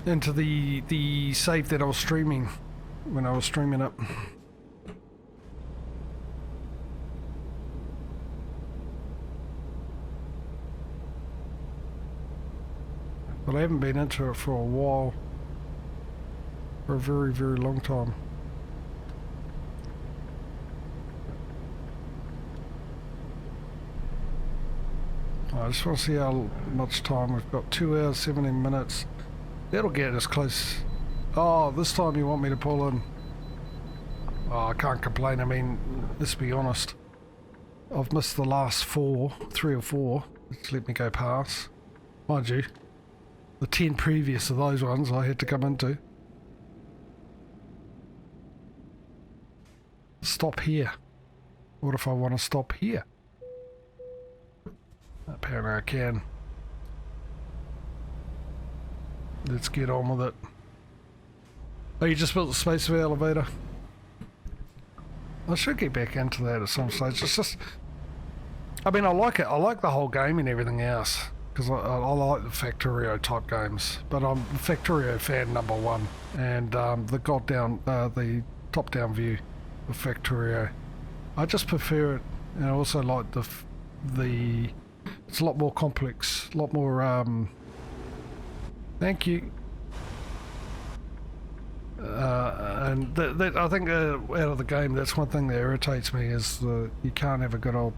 into the save that I was streaming when I was streaming it. But I haven't been into it for a while. For a very, very long time. I just want to see how much time we've got. 2 hours, 17 minutes. That'll get us close. Oh, this time you want me to pull in. Oh, I can't complain. I mean, let's be honest. I've missed the last 3 or 4. Just let me go past. Mind you, the 10 previous of those ones I had to come into. Stop here. What if I want to stop here? Apparently I can. Let's get on with it. Oh, you just built the spaceway elevator? I should get back into that at some stage. It's just... I mean, I like it. I like the whole game and everything else. Because I like the Factorio type games. But I'm a Factorio fan #1. And the top-down view of Factorio. I just prefer it. And I also like the it's a lot more complex, a lot more, thank you. And that I think out of the game, that's one thing that irritates me is you can't have a good old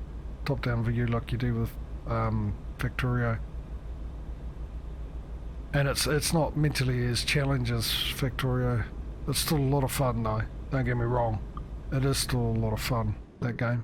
top-down view like you do with Factorio. And it's not mentally as challenging as Factorio. It's still a lot of fun though, don't get me wrong. It is still a lot of fun, that game.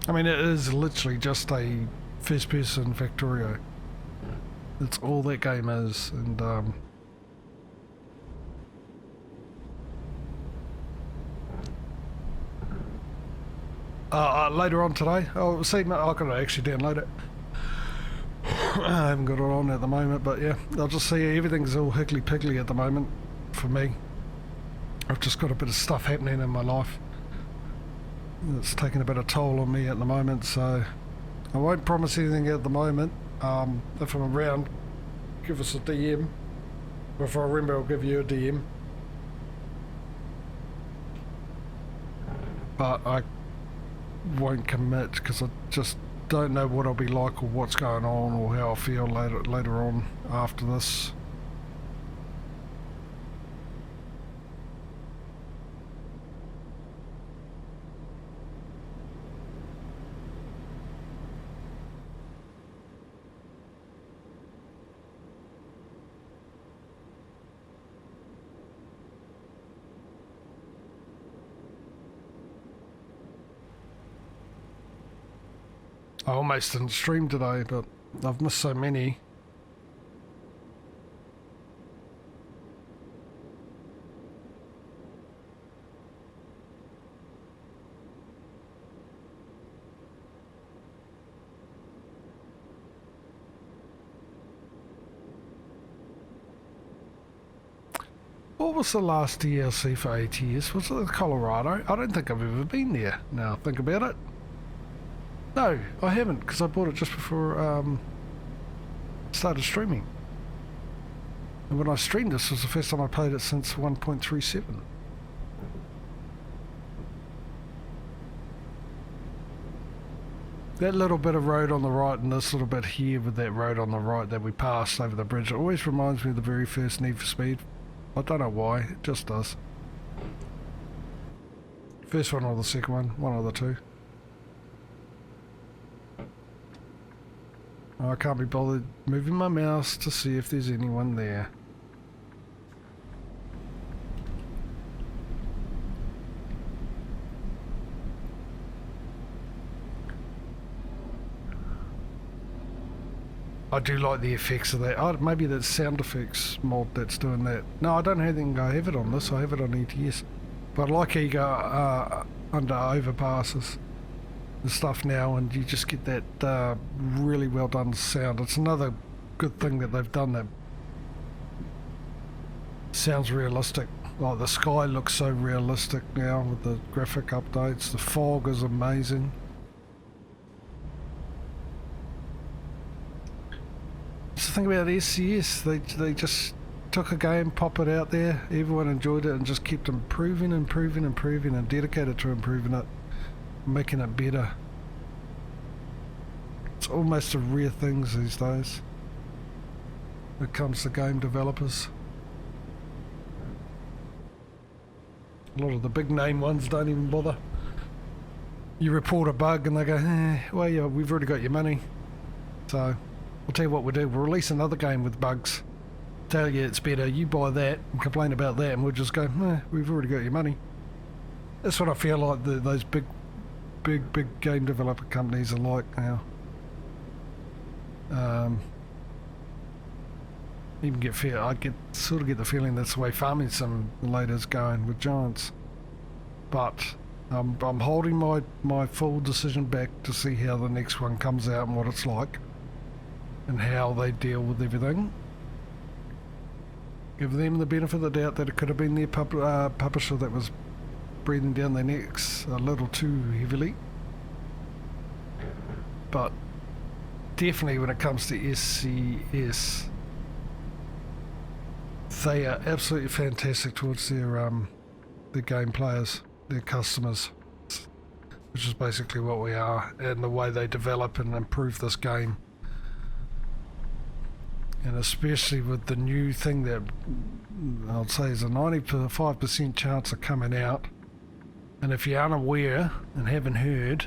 I mean, it is literally just a first-person Factorio. That's all that game is, and later on today, I'll see. I can actually download it. I haven't got it on at the moment, but yeah, I'll just see. Everything's all higgly-piggly at the moment for me. I've just got a bit of stuff happening in my life. It's taking a bit of toll on me at the moment, so I won't promise anything at the moment. If I'm around, give us a DM. Or if I remember, I'll give you a DM. But I won't commit because I just don't know what I'll be like or what's going on or how I feel later on after this. I almost didn't stream today, but I've missed so many. What was the last DLC for ATS? Was it Colorado? I don't think I've ever been there, now think about it. No, I haven't, because I bought it just before I started streaming. And when I streamed this, was the first time I played it since 1.37. That little bit of road on the right and this little bit here with that road on the right that we passed over the bridge, it always reminds me of the very first Need for Speed. I don't know why, it just does. First one or the second one of the two. I can't be bothered moving my mouse to see if there's anyone there. I do like the effects of that. Oh, maybe that's sound effects mod that's doing that. No, I don't think I have it on this. I have it on ATS. But I like how you go under overpasses. and stuff now, and you just get that really well done sound. It's another good thing that they've done that sounds realistic. Like the sky looks so realistic now with the graphic updates. The fog is amazing. That's the thing about SCS, they just took a game, pop it out there, everyone enjoyed it, and just kept improving and dedicated to improving it, making it better. It's almost a rare thing these days when it comes to game developers. A lot of the big name ones don't even bother. You report a bug and they go, well, yeah, we've already got your money. So I'll tell you what we'll do, we'll release another game with bugs. Tell you it's better, you buy that and complain about that, and we'll just go, we've already got your money. That's what I feel like those big game developer companies are like now. I sort of get the feeling that's the way Farming Simulator's going with Giants. But I'm holding my full decision back to see how the next one comes out and what it's like, and how they deal with everything. Give them the benefit of the doubt that it could have been their publisher that was breathing down their necks a little too heavily. But definitely when it comes to SCS, they are absolutely fantastic towards their game players, their customers, which is basically what we are, and the way they develop and improve this game. And especially with the new thing that I'd say is a 95% chance of coming out. And if you're unaware and haven't heard,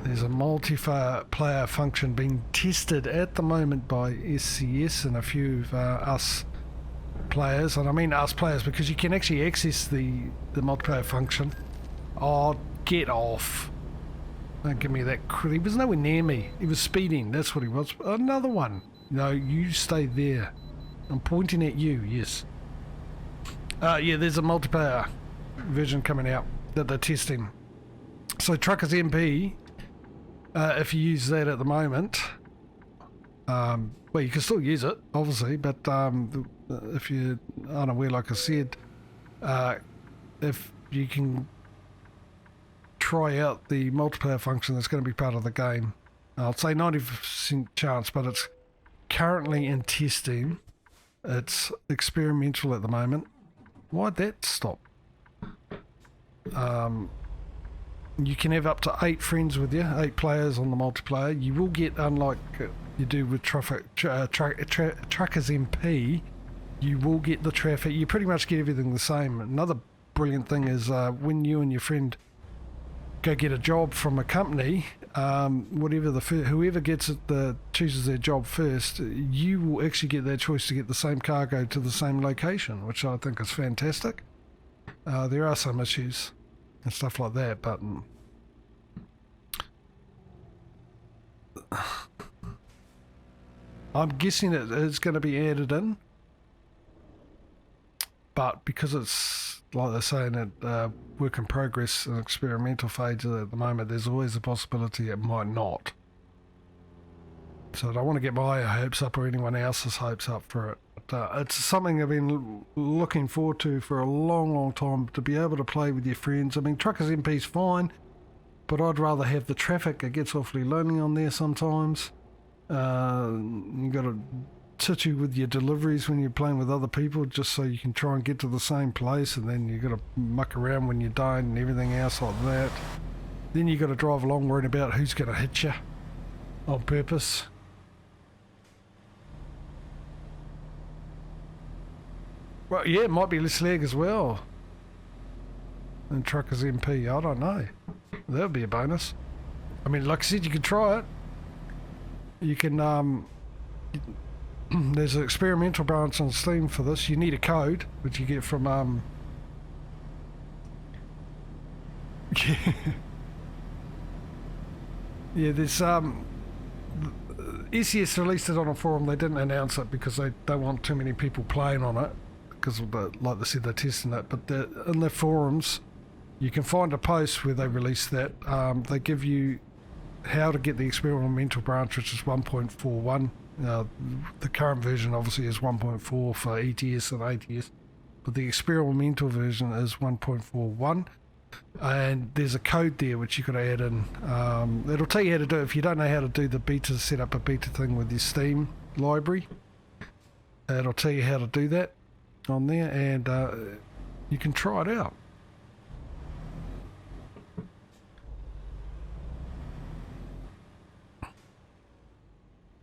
there's a multiplayer function being tested at the moment by SCS and a few of us players. And I mean us players because you can actually access the multiplayer function. Oh, get off. Don't give me that. He was nowhere near me. He was speeding. That's what he was. Another one. No, you stay there. I'm pointing at you, yes. Yeah, there's a multiplayer version coming out that they're testing. So Truckers MP, if you use that at the moment, well, you can still use it, obviously, but if you're unaware, like I said, if you can try out the multiplayer function that's going to be part of the game, I'll say 90% chance, but it's currently in testing. It's experimental at the moment. Why'd that stop? You can have up to 8 friends with you, 8 players on the multiplayer. You will get, unlike you do with Truckers MP, you will get the traffic. You pretty much get everything the same. Another brilliant thing is when you and your friend go get a job from a company, whoever gets it, chooses their job first, you will actually get that choice to get the same cargo to the same location, which I think is fantastic. There are some issues and stuff like that, but I'm guessing it is going to be added in, but because it's like they're saying that work in progress and experimental phase at the moment, there's always a possibility it might not. So I don't want to get my hopes up or anyone else's hopes up for it. But, it's something I've been looking forward to for a long time, to be able to play with your friends. I mean, Truckers MP's fine, but I'd rather have the traffic. It gets awfully lonely on there sometimes. You got to titty with your deliveries when you're playing with other people, just so you can try and get to the same place, and then you got to muck around when you die and everything else like that. Then you got to drive along worrying about who's going to hit you on purpose. Well, yeah, it might be less lag as well than Truckers MP. I don't know. That would be a bonus. I mean, like I said, you can try it. You can there's an experimental branch on Steam for this. You need a code, which you get from yeah, there's SES released it on a forum. They didn't announce it because they don't want too many people playing on it, because of like they said, they're testing it. But in their forums, You can find a post where they release that. They give you how to get the experimental branch, which is 1.41. The current version obviously is 1.4 for ETS and ATS, but the experimental version is 1.41. And there's a code there which you could add in. It'll tell you how to do it. If you don't know how to do the beta, set up a beta thing with your Steam library, it'll tell you how to do that on there, and you can try it out.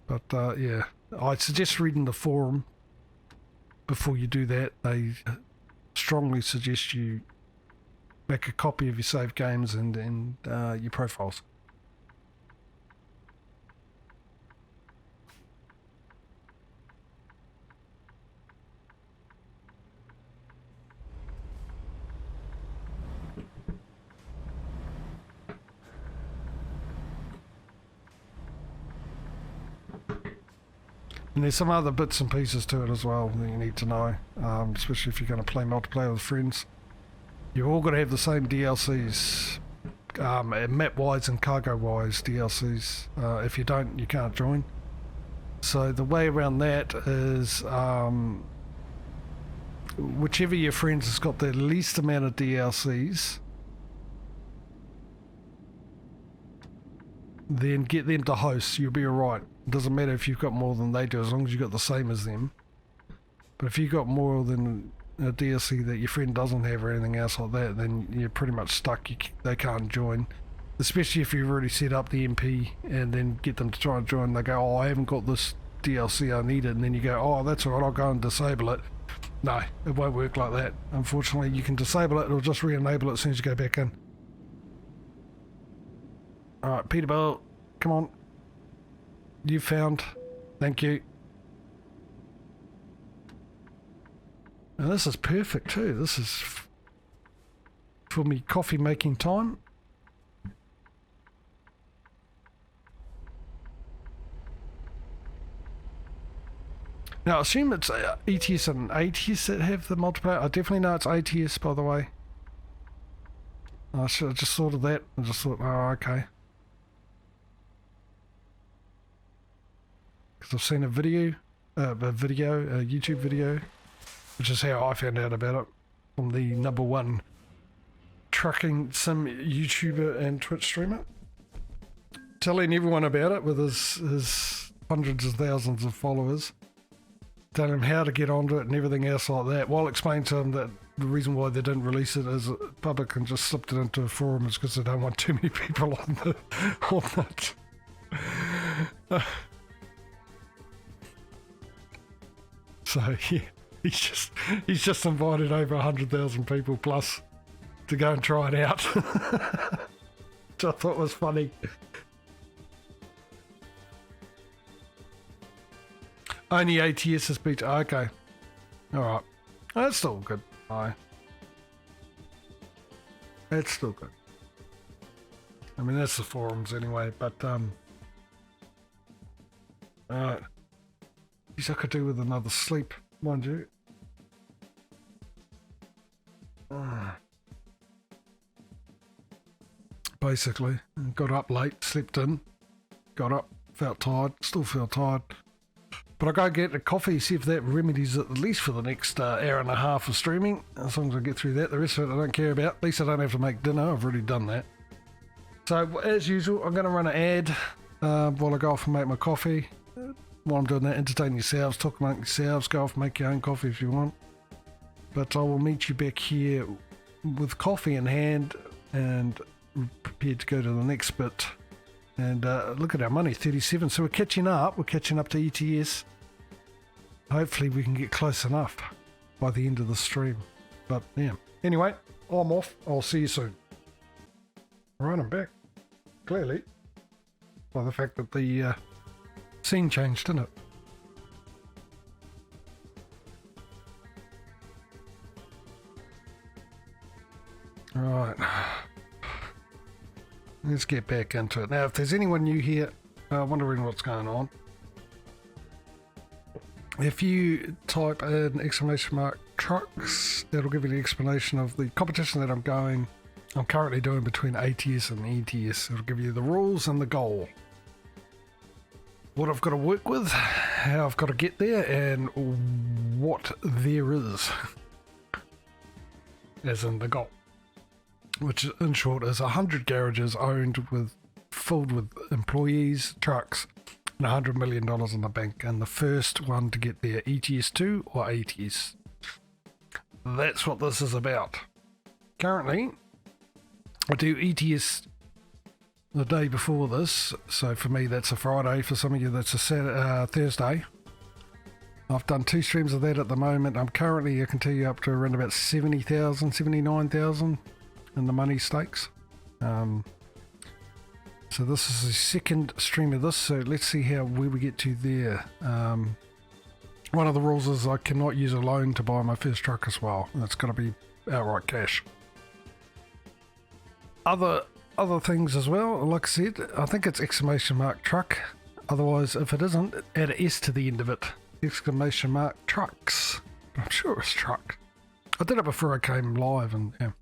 But yeah, I suggest reading the forum before you do that. They strongly suggest you make a copy of your save games and your profiles. And there's some other bits and pieces to it as well that you need to know, especially if you're going to play multiplayer with friends. You've all got to have the same DLCs, map-wise and cargo-wise DLCs. If you don't, you can't join. So the way around that is whichever your friends has got the least amount of DLCs, then get them to host. You'll be alright. It doesn't matter if you've got more than they do, as long as you've got the same as them. But if you've got more than a DLC that your friend doesn't have or anything else like that, then you're pretty much stuck. They can't join, especially if you've already set up the MP and then get them to try and join. They go, oh, I haven't got this DLC, I need it. And then you go, oh, that's all right, I'll go and disable it. No, it won't work like that. Unfortunately, you can disable it, it'll just re-enable it as soon as you go back in. Alright, Peterbilt, come on. You found. Thank you. And this is perfect too. This is for me coffee making time. Now I assume it's ETS and ATS that have the multiplayer. I definitely know it's ATS, by the way. I just thought of that. I just thought, oh, okay. Because I've seen a YouTube video, which is how I found out about it, from the #1 trucking sim YouTuber and Twitch streamer, telling everyone about it with his hundreds of thousands of followers, telling him how to get onto it and everything else like that, while explaining to him that the reason why they didn't release it is public and just slipped it into a forum is because they don't want too many people on it. So yeah, he's just invited over 100,000 people plus to go and try it out, which I thought was funny. Only ATS is beta. Okay, all right, that's still good. Aye, that's still good. I mean, that's the forums anyway. But alright. I could do with another sleep, mind you. Basically, got up late, slept in, got up, felt tired, still feel tired. But I go get a coffee, see if that remedies it at least for the next hour and a half of streaming. As long as I get through that, the rest of it I don't care about. At least I don't have to make dinner, I've already done that. So as usual, I'm going to run an ad while I go off and make my coffee. While I'm doing that, entertain yourselves, talk among yourselves, go off and make your own coffee if you want. But I will meet you back here with coffee in hand and prepared to go to the next bit. And look at our money, 37. So we're catching up to ETS. Hopefully we can get close enough by the end of the stream. But yeah, anyway, I'm off. I'll see you soon. Right, I'm back. Clearly, by the fact that the scene changed, didn't it? Right. Let's get back into it. Now, if there's anyone new here wondering what's going on, if you type in !trucks, that'll give you the explanation of the competition that I'm going I'm currently doing between ATS and ETS. It'll give you the rules and the goal. What I've got to work with, how I've got to get there, and what there is. As in the goal. Which in short is 100 garages filled with employees, trucks, and $100 million in the bank. And the first one to get there, ETS2 or ATS. That's what this is about. Currently, I do ETS the day before this, so for me that's a Friday, for some of you that's a Thursday. I've done 2 streams of that at the moment. I'm currently, I can tell you, up to around about 70,000, 79,000 in the money stakes. So this is the second stream of this, so let's see where we get to there. One of the rules is I cannot use a loan to buy my first truck as well. It's got to be outright cash. Other things as well, like I said, I think it's exclamation mark truck. Otherwise, if it isn't, add an S to the end of it. Exclamation mark trucks. I'm sure it was truck. I did it before I came live, and yeah.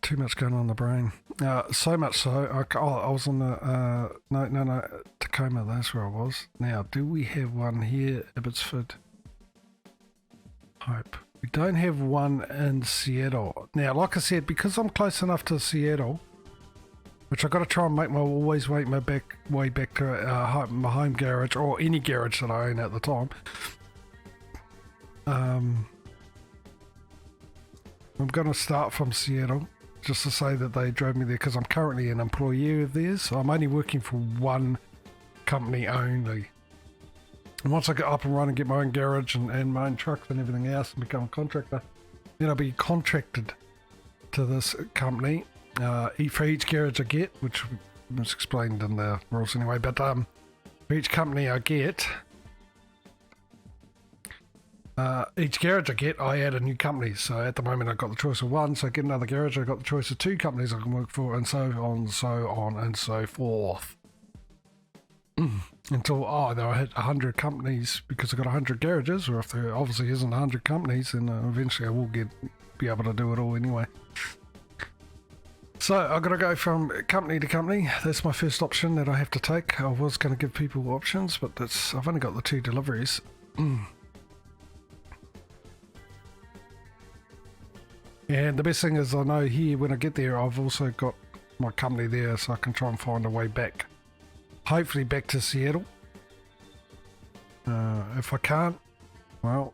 Too much going on in the brain. So much so, I was on the, no, Tacoma, that's where I was. Now, do we have one here, Abbotsford? Hope. We don't have one in Seattle. Now, like I said, because I'm close enough to Seattle, which I've got to try and always make my way back to my home garage, or any garage that I own at the time. I'm going to start from Seattle, just to say that they drove me there, because I'm currently an employee of theirs. So I'm only working for one company only. And once I get up and running, get my own garage and my own trucks and everything else, and become a contractor, then I'll be contracted to this company for each garage I get, which was explained in the rules anyway. But for each company I get, each garage I get, I add a new company. So at the moment I've got the choice of one, so I get another garage, I've got the choice of 2 companies I can work for, and so on and so forth. Until either I hit 100 companies, because I've got 100 garages, or if there obviously isn't 100 companies, then eventually I will be able to do it all anyway. So I've got to go from company to company. That's my first option that I have to take. I was going to give people options, but I've only got the 2 deliveries. And the best thing is, I know here when I get there, I've also got my company there, so I can try and find a way back. Hopefully back to Seattle. If I can't, well,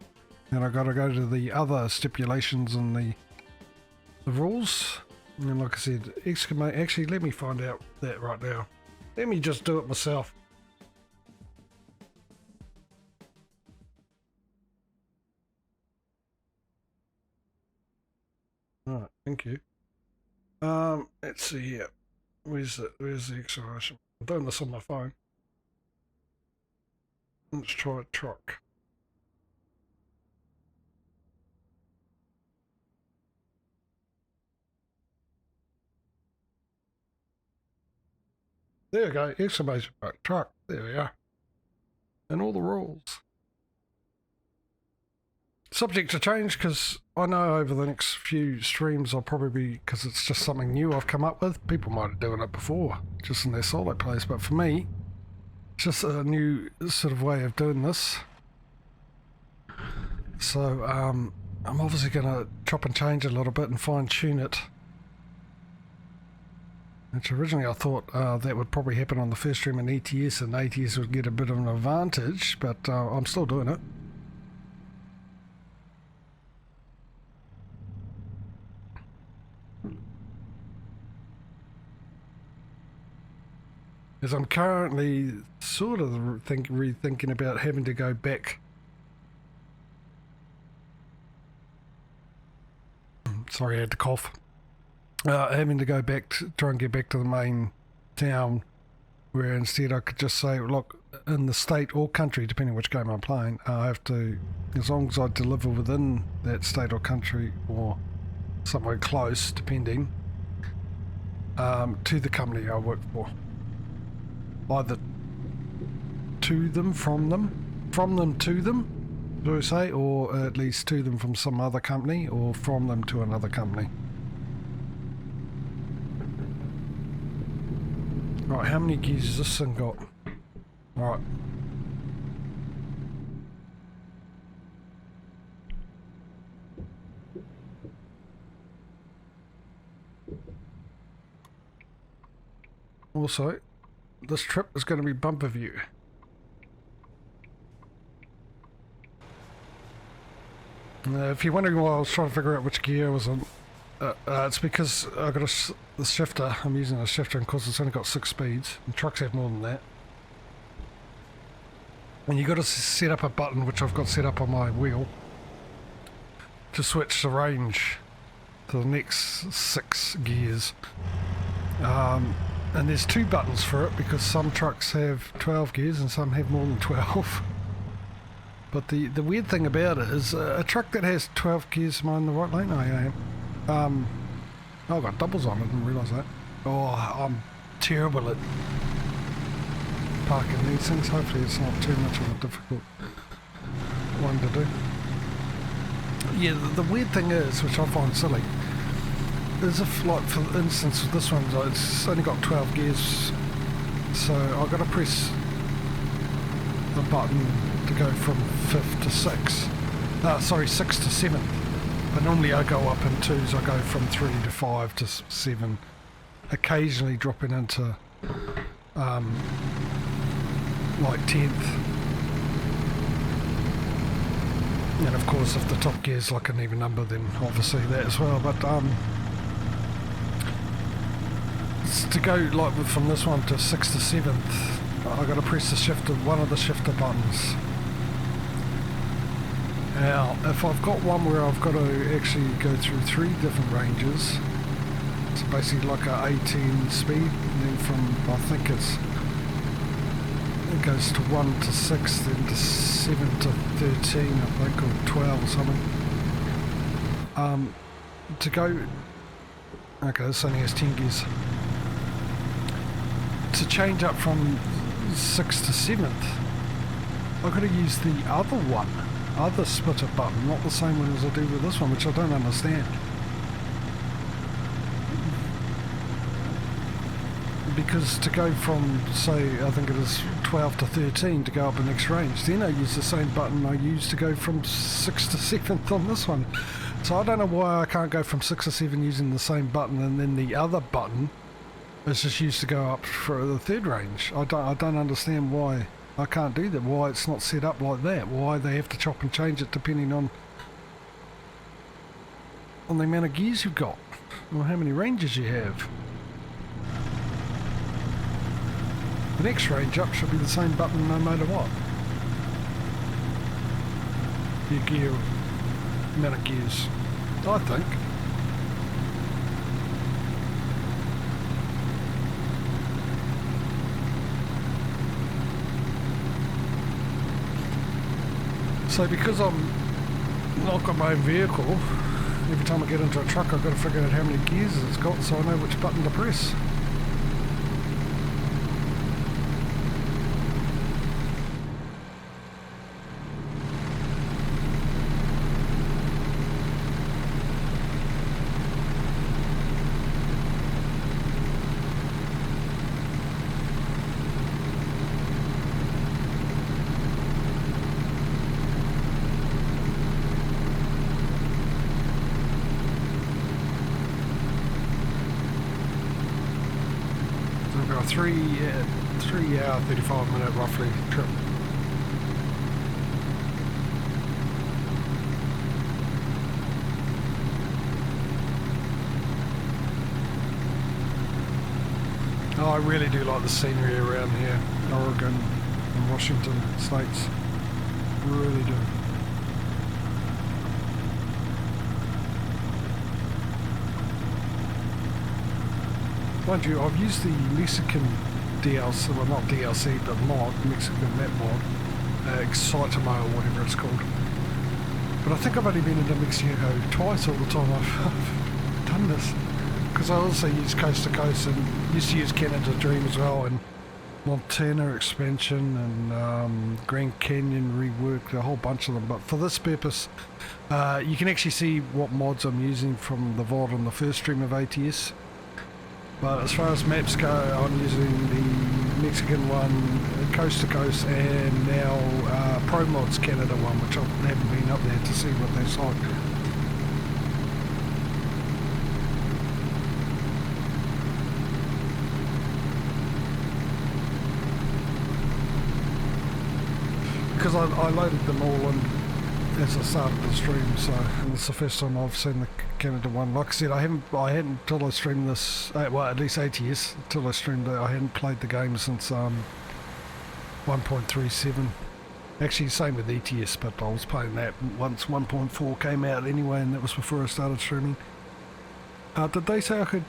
then I've got to go to the other stipulations and the rules. And like I said, actually, let me find out that right now. Let me just do it myself. Alright, thank you. Let's see here. Where's the acceleration? I'm doing this on my phone. Let's try a truck. There we go, exclamation mark truck. There we are. And all the rules. Subject to change, because I know over the next few streams I'll probably be, because it's just something new I've come up with. People might have done it before, just in their solo plays, but for me, it's just a new sort of way of doing this. So I'm obviously going to chop and change a little bit and fine tune it. Which originally I thought that would probably happen on the first stream in ATS, and ATS would get a bit of an advantage, but I'm still doing it. As I'm currently sort of rethinking about having to go back. Sorry, I had to cough. Having to go back to try and get back to the main town, where instead I could just say, look, in the state or country, depending which game I'm playing, I have to, as long as I deliver within that state or country, or somewhere close, depending, to the company I work for. Either to them, from them to them, do I say, or at least to them from some other company, or from them to another company. Right, how many gears has this thing got? Right. Also, this trip is going to be bumper view. If you're wondering why I was trying to figure out which gear I was on, it's because I got the shifter. I'm using a shifter, and of course it's only got 6 speeds. And trucks have more than that. And you got to set up a button, which I've got set up on my wheel, to switch the range to the next 6 gears. And there's 2 buttons for it because some trucks have 12 gears and some have more than 12. But the weird thing about it is a truck that has 12 gears, am I in the right lane? I am. I've got doubles on, I didn't realise that. Oh, I'm terrible at parking these things. Hopefully it's not too much of a difficult one to do. Yeah, the weird thing is, which I find silly, is if, like, for instance, with this one, it's only got 12 gears, so I've got to press the button to go from 5th to 6th. Sorry, 6th to 7th. But normally I go up in 2s, I go from 3 to 5 to 7, occasionally dropping into like 10th. And of course if the top gear's like an even number, then obviously that as well. But to go like from this one to 6th to 7th, I've got to press the shifter, one of the shifter buttons. Now, if I've got one where I've got to actually go through 3 different ranges, it's basically like a 18 speed, and then from, I think it goes to 1 to 6, then to 7 to 13, I think, or 12 or something. To go, okay, this only has 10 gears. To change up from 6th to 7th, I've got to use the other splitter button, not the same one as I do with this one, which I don't understand. Because to go from, say, I think it is 12 to 13 to go up the next range, then I use the same button I use to go from 6th to 7th on this one. So I don't know why I can't go from 6 to 7 using the same button, and then the other button is just used to go up for the 3rd range. I don't understand why I can't do that, why it's not set up like that, why they have to chop and change it depending on the amount of gears you've got, or how many ranges you have. The next range up should be the same button no matter what. Your gear, amount of gears, I think. So because I'm not got my own vehicle, every time I get into a truck I've got to figure out how many gears it's got so I know which button to press. A 3 hour 35 minute roughly trip. Oh, I really do like the scenery around here, Oregon and Washington states, really do. Mind you, I've used the Mexican DLC, well not DLC, but mod, Mexican map mod, Excitamo or whatever it's called. But I think I've only been into Mexico twice all the time I've done this. Because I also use Coast to Coast and used to use Canada Dream as well, and Montana Expansion and Grand Canyon reworked, a whole bunch of them. But for this purpose, you can actually see what mods I'm using from the VOD on the first stream of ATS. But as far as maps go, I'm using the Mexican one, Coast to Coast, and now Pro Mods Canada one, which I haven't been up there to see what that's like. Because I loaded them all in as I started the stream, so and it's the first time I've seen the Canada one. Like I said, I hadn't till I streamed this. Well, at least ATS till I streamed it. I hadn't played the game since 1.37. Actually, same with ETS, but I was playing that once 1.4 came out anyway, and that was before I started streaming. Did they say I could?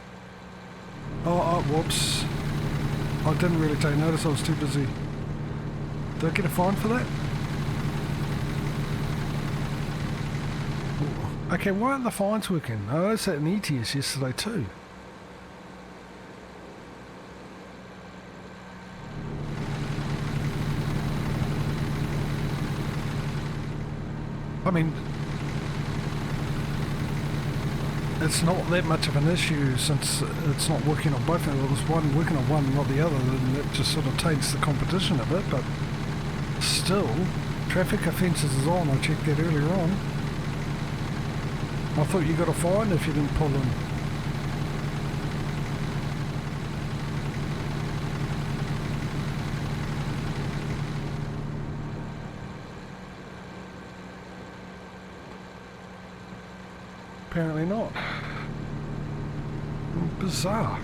Oh, whoops! I didn't really take notice. I was too busy. Did I get a fine for that? Okay, why aren't the fines working? I noticed that in ETS yesterday too. I mean, it's not that much of an issue since it's not working on both. It was one working on one, not the other, and that just sort of taints the competition a bit, but still, traffic offences is on. I checked that earlier on. I thought you got a fine if you didn't pull in. Apparently not. Bizarre.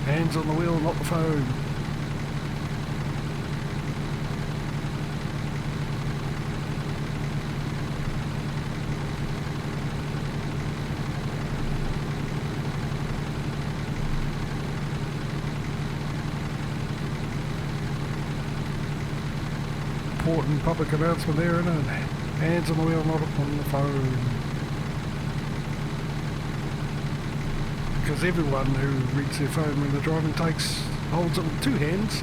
Hands on the wheel, not the phone. Important public announcement there, isn't it? Hands on the wheel, not on the phone. Because everyone who reads their phone when they're driving holds it with two hands.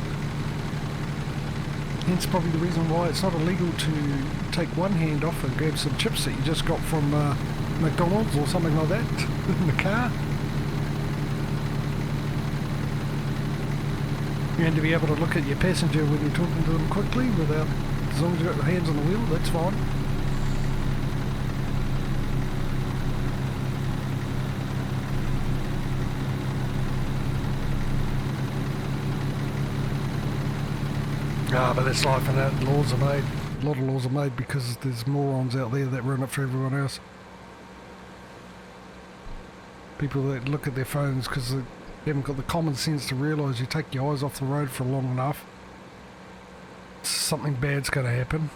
Hence probably the reason why it's not illegal to take one hand off and grab some chips that you just got from McDonald's or something like that in the car. And to be able to look at your passenger when you're talking to them quickly without, as long as you've got your hands on the wheel, that's fine. Ah, but that's life and that. Laws are made. A lot of laws are made because there's morons out there that ruin it for everyone else. People that look at their phones because they haven't got the common sense to realise you take your eyes off the road for long enough, something bad's going to happen.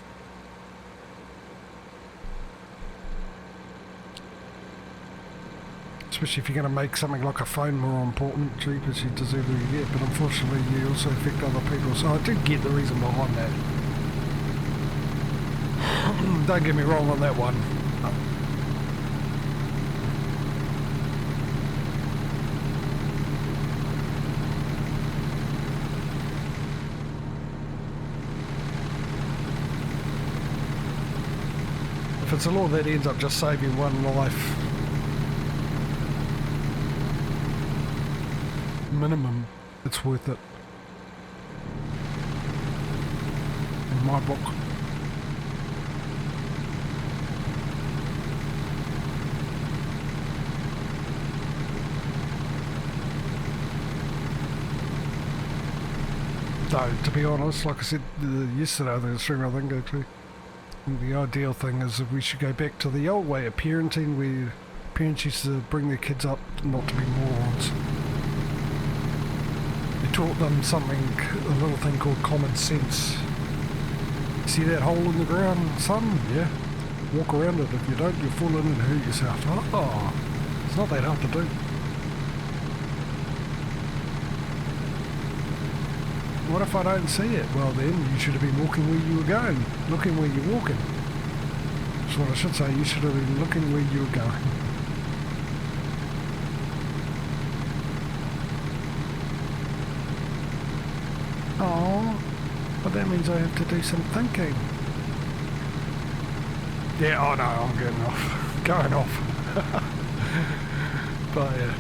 Especially if you're going to make something like a phone more important, cheapest you deserve to get, but unfortunately you also affect other people, so I do get the reason behind that. Don't get me wrong on that one. If it's a law that ends up just saving one life, minimum, it's worth it. In my book. Though, to be honest, like I said yesterday, the stream I think actually, the ideal thing is if we should go back to the old way of parenting, where parents used to bring their kids up not to be morons. Taught them something, a little thing called common sense. See that hole in the ground, son? Yeah. Walk around it. If you don't, you'll fall in and hurt yourself. Oh, it's not that hard to do. What if I don't see it? Well then, you should have been walking where you were going, looking where you're walking. That's what I should say, you should have been looking where you were going. Oh, but that means I have to do some thinking. Yeah, oh no, I'm getting off. Going off. But yeah,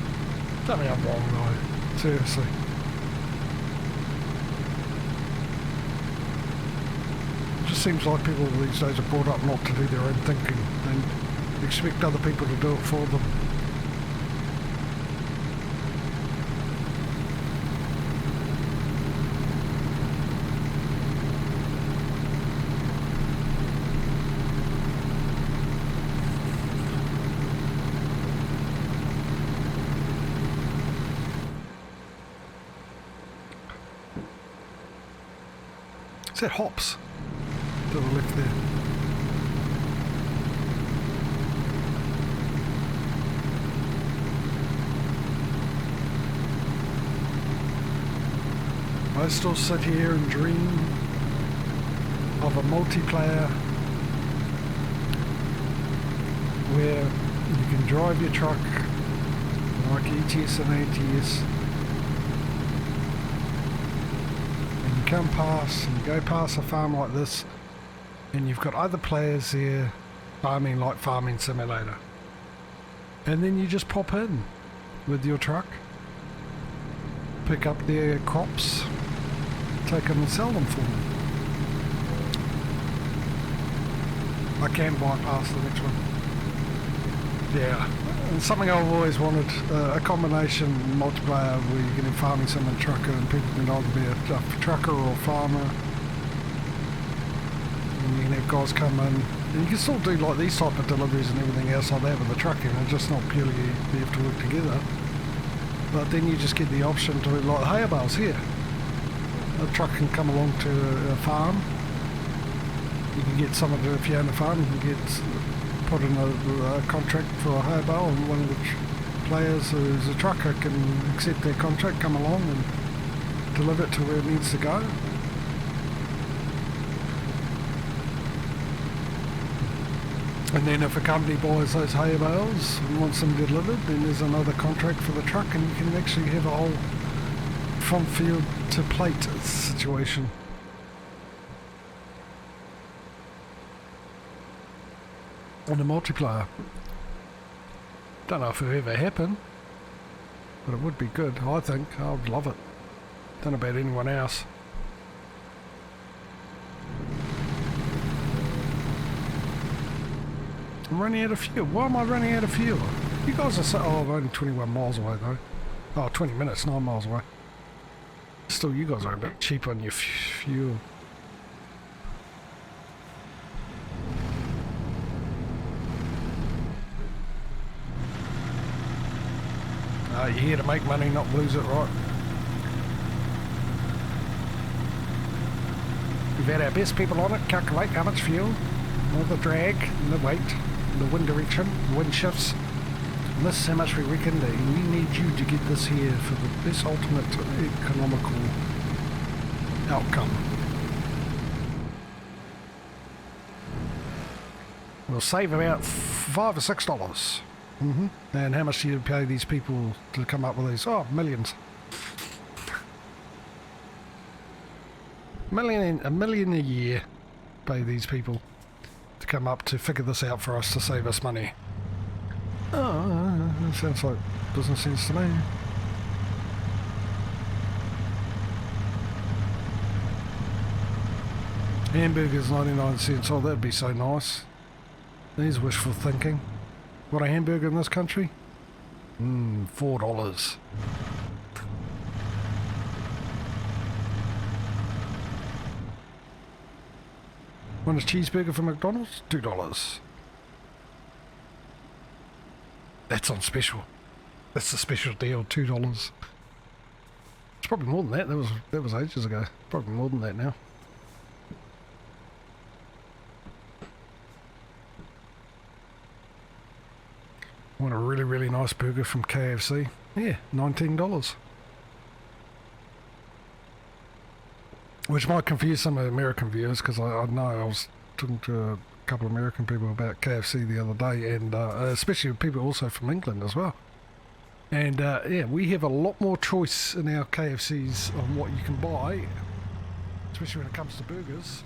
tell me I'm wrong though, seriously. It just seems like people these days are brought up not to do their own thinking and expect other people to do it for them. Is that hops to the left there? I still sit here and dream of a multiplayer where you can drive your truck like ATS and ATS. Come past and go past a farm like this and you've got other players there farming like Farming Simulator, and then you just pop in with your truck, pick up their crops, take them and sell them for them. I can bypass the next one. Yeah, and something I've always wanted, a combination multiplayer where you can have Farming Sim and trucker, and people can either be a trucker or a farmer, and you can have guys come in, and you can still do like these type of deliveries and everything else like that with the trucking, and just not purely you have to work together. But then you just get the option to like hay bales here. A truck can come along to a farm. You can get someone to, if you own a farm, you can get put in a contract for a hay bale, and one of the players who's a trucker can accept their contract, come along and deliver it to where it needs to go. And then if a company buys those hay bales and wants them delivered, then there's another contract for the truck, and you can actually have a whole from field to plate situation. On the multiplayer. Don't know if it'll ever happen, but it would be good, I think. I would love it. Don't know about anyone else. I'm running out of fuel. Why am I running out of fuel? You guys are so... Oh, I'm only 21 miles away though. Oh, 20 minutes, 9 miles away. Still, you guys are a bit cheap on your fuel. You're here to make money, not lose it, right? We've had our best people on it, calculate how much fuel, all the drag, and the weight, and the wind direction, the wind shifts. And this is how much we reckon that we need you to get this here for the best ultimate economical outcome. We'll save about $5 or $6. And how much do you pay these people to come up with these? Oh, millions. A million a year pay these people to come up to figure this out for us to save us money. Oh, that sounds like business sense to me. Hamburgers 99 cents. Oh, that'd be so nice. There's wishful thinking. What a hamburger in this country? $4. Want a cheeseburger from McDonald's? $2. That's on special. That's the special deal, $2. It's probably more than that. That was ages ago. Probably more than that now. Want a really, really nice burger from KFC? Yeah, $19. which might confuse some of the American viewers, because I know I was talking to a couple of American people about KFC the other day, and especially people also from England as well. And yeah, we have a lot more choice in our KFCs on what you can buy, especially when it comes to burgers.